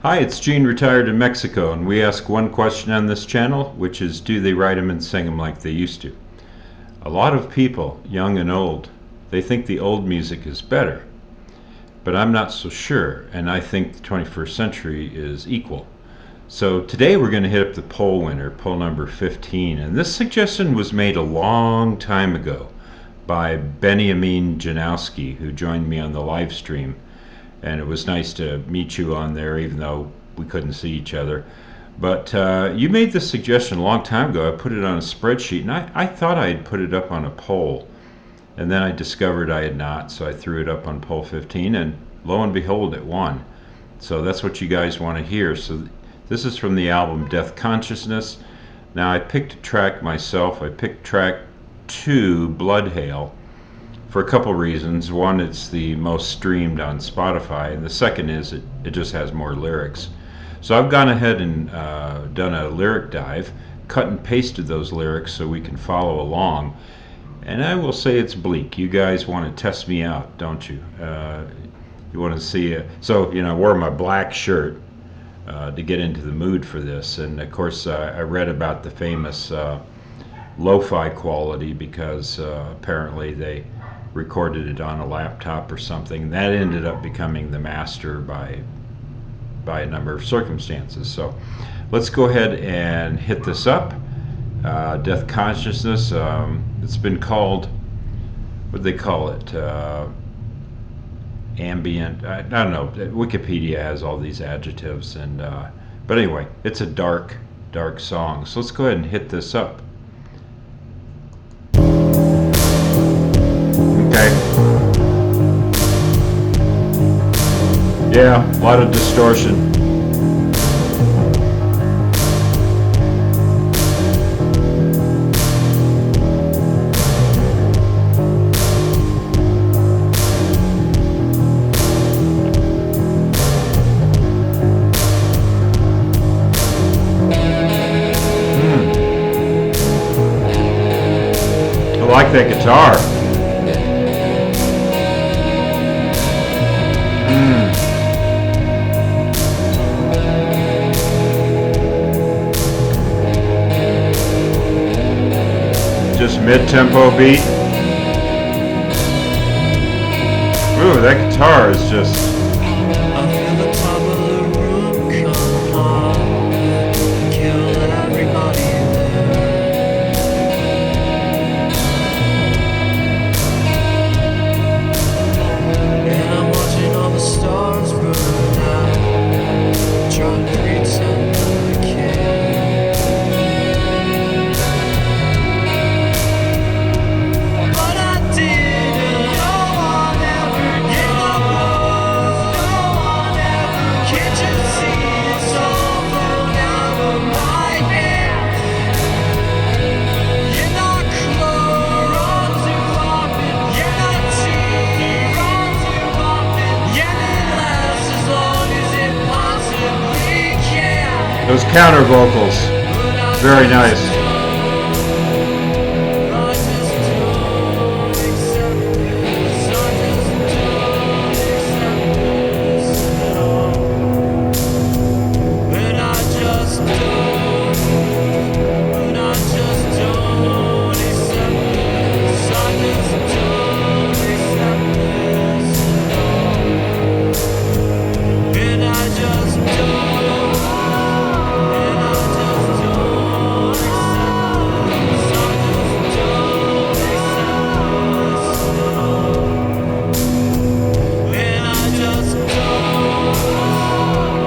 Hi, it's Gene, retired in Mexico, and we ask one question on this channel, which is, do they write them and sing them like they used to? A lot of people, young and old, they think the old music is better, but I'm not so sure, and I think the 21st century is equal. So today we're going to hit up the poll winner, poll number 15, and this suggestion was made a long time ago by Benjamin Janowski, who joined me on the live stream. And it was nice to meet you on there, even though we couldn't see each other. But you made this suggestion a long time ago. I put it on a spreadsheet, and I thought I had put it up on a poll. And then I discovered I had not, so I threw it up on poll 15, and lo and behold, it won. So that's what you guys want to hear. So this is from the album Deathconciousness. Now I picked a track myself. I picked track 2, Bloodhail, for a couple reasons. One, it's the most streamed on Spotify, and the second is it just has more lyrics. So I've gone ahead and done a lyric dive, cut and pasted those lyrics so we can follow along. And I will say it's bleak. You guys want to test me out, don't you? You want to see it. So, I wore my black shirt to get into the mood for this. And of course, I read about the famous lo-fi quality because apparently they recorded it on a laptop or something. That ended up becoming the master by a number of circumstances. So let's go ahead and hit this up. Deathconciousness. It's been called, what do they call it? Ambient. I don't know. Wikipedia has all these adjectives, and but anyway, it's a dark song. So let's go ahead and hit this up. Okay. Yeah, a lot of distortion. I like that guitar. Just mid-tempo beat. Ooh, that guitar is just... I feel the top of the room come on, kill everybody there. And I'm watching all the stars burn out, trying to pretend I can't. Those counter vocals, very nice.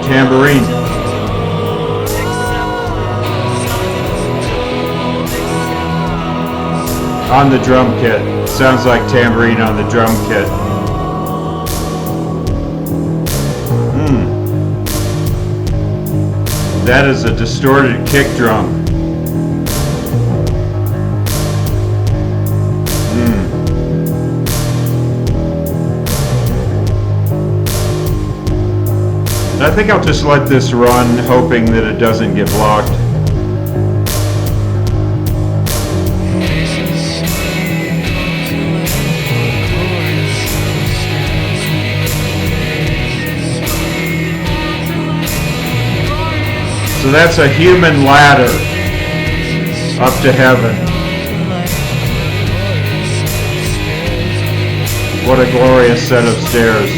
Tambourine. On the drum kit. Sounds like tambourine on the drum kit. That is a distorted kick drum. I think I'll just let this run, hoping that it doesn't get blocked. that's a human ladder up to heaven. What a glorious set of stairs.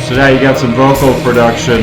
So now you got some vocal production.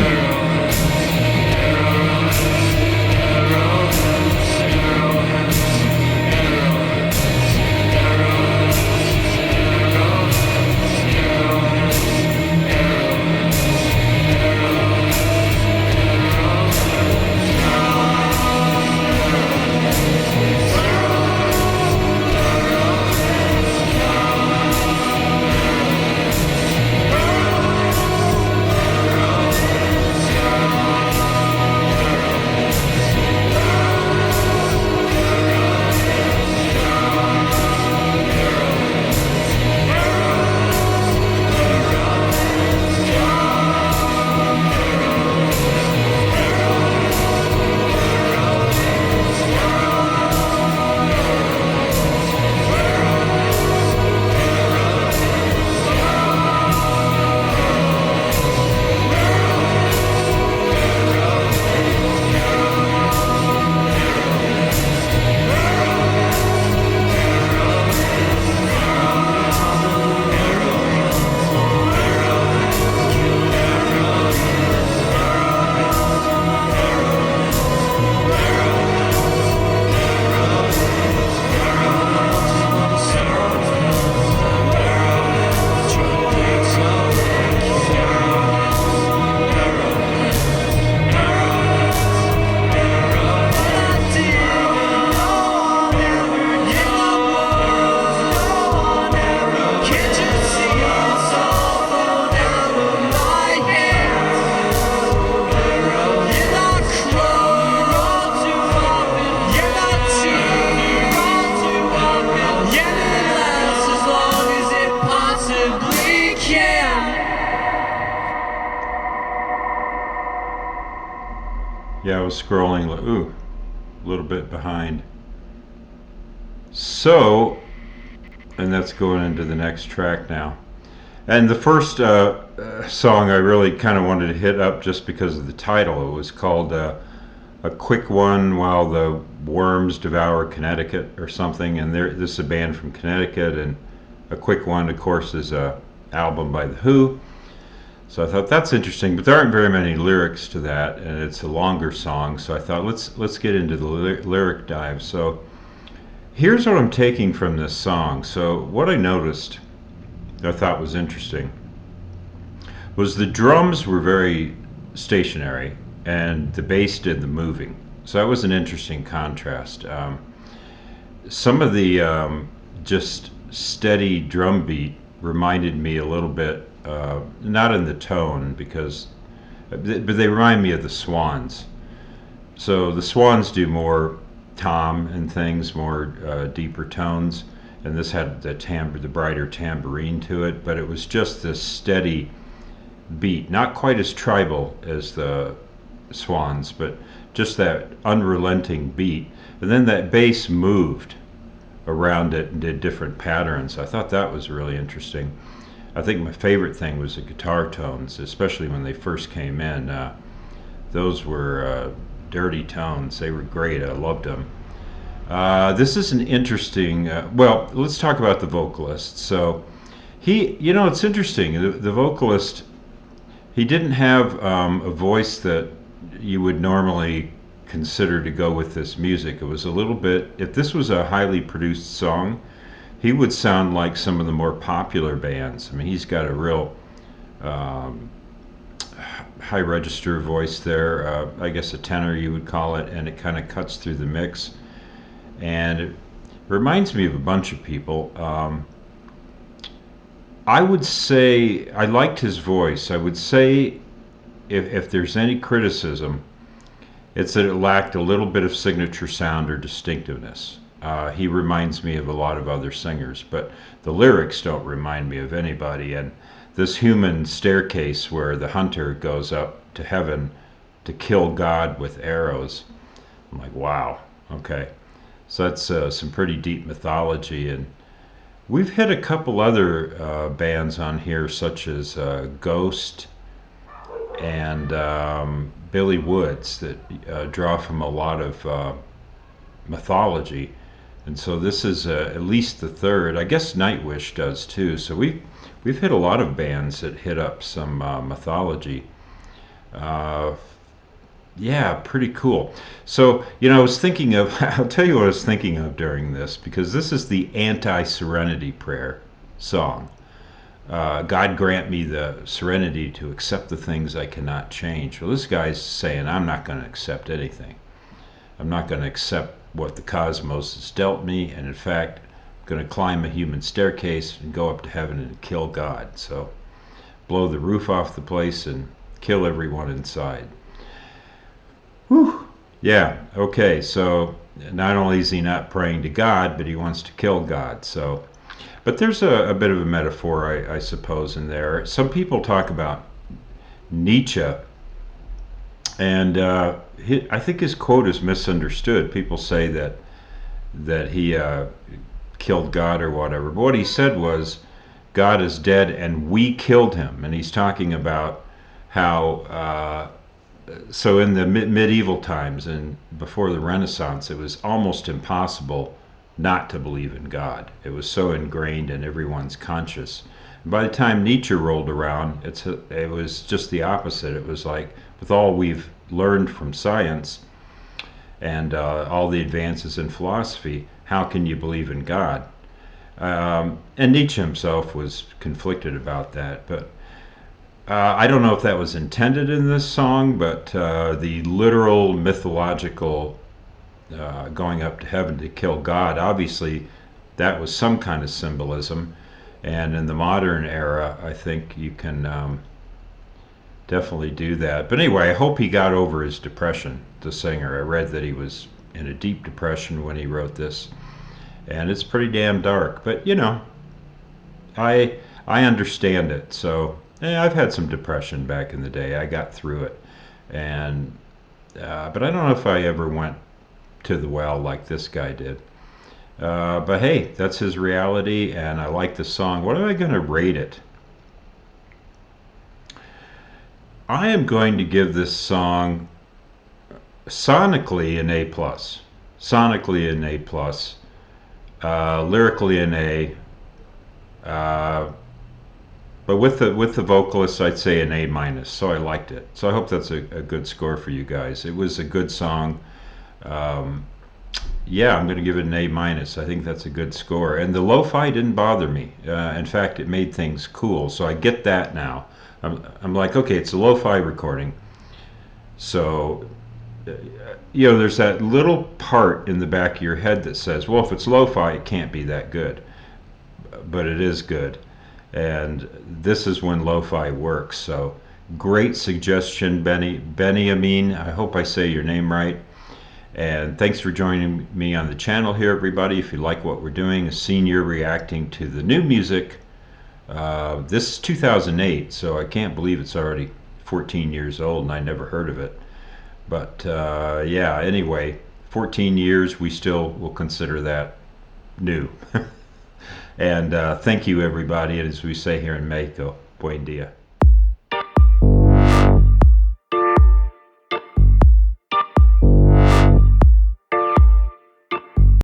Yeah, I was scrolling, ooh, a little bit behind. So, and that's going into the next track now. And the first song I really kind of wanted to hit up just because of the title. It was called A Quick One While the Worms Devour Connecticut or something. And this is a band from Connecticut, and A Quick One, of course, is a album by The Who. So I thought that's interesting, but there aren't very many lyrics to that, and it's a longer song. So I thought let's get into the lyric dive. So here's what I'm taking from this song. So what I noticed, I thought was interesting, was the drums were very stationary, and the bass did the moving. So that was an interesting contrast. Some of the just steady drum beat reminded me a little bit. Not in the tone, but they remind me of the Swans. So the Swans do more tom and things, more deeper tones, and this had the brighter tambourine to it, but it was just this steady beat, not quite as tribal as the Swans, but just that unrelenting beat. And then that bass moved around it and did different patterns. I thought that was really interesting. I think my favorite thing was the guitar tones, especially when they first came in. Those were dirty tones. They were great. I loved them. This is an interesting, well, let's talk about the vocalist. So it's interesting. The vocalist, he didn't have a voice that you would normally consider to go with this music. It was a little bit, if this was a highly produced song, he would sound like some of the more popular bands. I mean, he's got a real high register voice there, I guess a tenor you would call it, and it kind of cuts through the mix. And it reminds me of a bunch of people. I would say I liked his voice. I would say if there's any criticism, it's that it lacked a little bit of signature sound or distinctiveness. He reminds me of a lot of other singers, but the lyrics don't remind me of anybody. And this human staircase where the hunter goes up to heaven to kill God with arrows, I'm like, wow, okay. So that's some pretty deep mythology, and we've hit a couple other bands on here, such as Ghost and Billy Woods, that draw from a lot of mythology. And so this is at least the third. I guess Nightwish does too. So we've hit a lot of bands that hit up some mythology. Uh, yeah, pretty cool. So, I was thinking of, I'll tell you what I was thinking of during this, because this is the anti-serenity prayer song. God grant me the serenity to accept the things I cannot change. Well, this guy's saying, I'm not going to accept anything. I'm not going to accept what the cosmos has dealt me, and in fact, I'm going to climb a human staircase and go up to heaven and kill God. So, blow the roof off the place and kill everyone inside. Whew. Yeah, okay, so not only is he not praying to God, but he wants to kill God. So, but there's a bit of a metaphor, I suppose, in there. Some people talk about Nietzsche, and I think his quote is misunderstood. People say that he killed God or whatever. But what he said was, God is dead and we killed him. And he's talking about how so in the medieval times and before the Renaissance, it was almost impossible not to believe in God. It was so ingrained in everyone's conscious. And by the time Nietzsche rolled around, it was just the opposite. It was like, with all we've learned from science and all the advances in philosophy, how can you believe in God? And Nietzsche himself was conflicted about that, but I don't know if that was intended in this song, but the literal mythological going up to heaven to kill God, obviously that was some kind of symbolism. And in the modern era, I think you can definitely do that. But anyway, I hope he got over his depression, the singer. I read that he was in a deep depression when he wrote this. And it's pretty damn dark. But, I understand it. So I've had some depression back in the day. I got through it. And but I don't know if I ever went to the well like this guy did. But hey, that's his reality, and I like the song. What am I going to rate it? I am going to give this song sonically an A plus, sonically an A plus, lyrically an A, but with the vocalist, I'd say an A minus. So I liked it. So I hope that's a good score for you guys. It was a good song. Yeah, I'm going to give it an A minus. I think that's a good score. And the lo-fi didn't bother me. In fact, it made things cool. So I get that now. I'm like, okay, it's a lo-fi recording. So, there's that little part in the back of your head that says, well, if it's lo-fi, it can't be that good. But it is good. And this is when lo-fi works. So, great suggestion, Benjamin. I hope I say your name right. And thanks for joining me on the channel here, everybody. If you like what we're doing, a senior reacting to the new music. This is 2008, so I can't believe it's already 14 years old and I never heard of it. But yeah, anyway, 14 years, we still will consider that new. And thank you, everybody. And as we say here in Mexico, buen dia.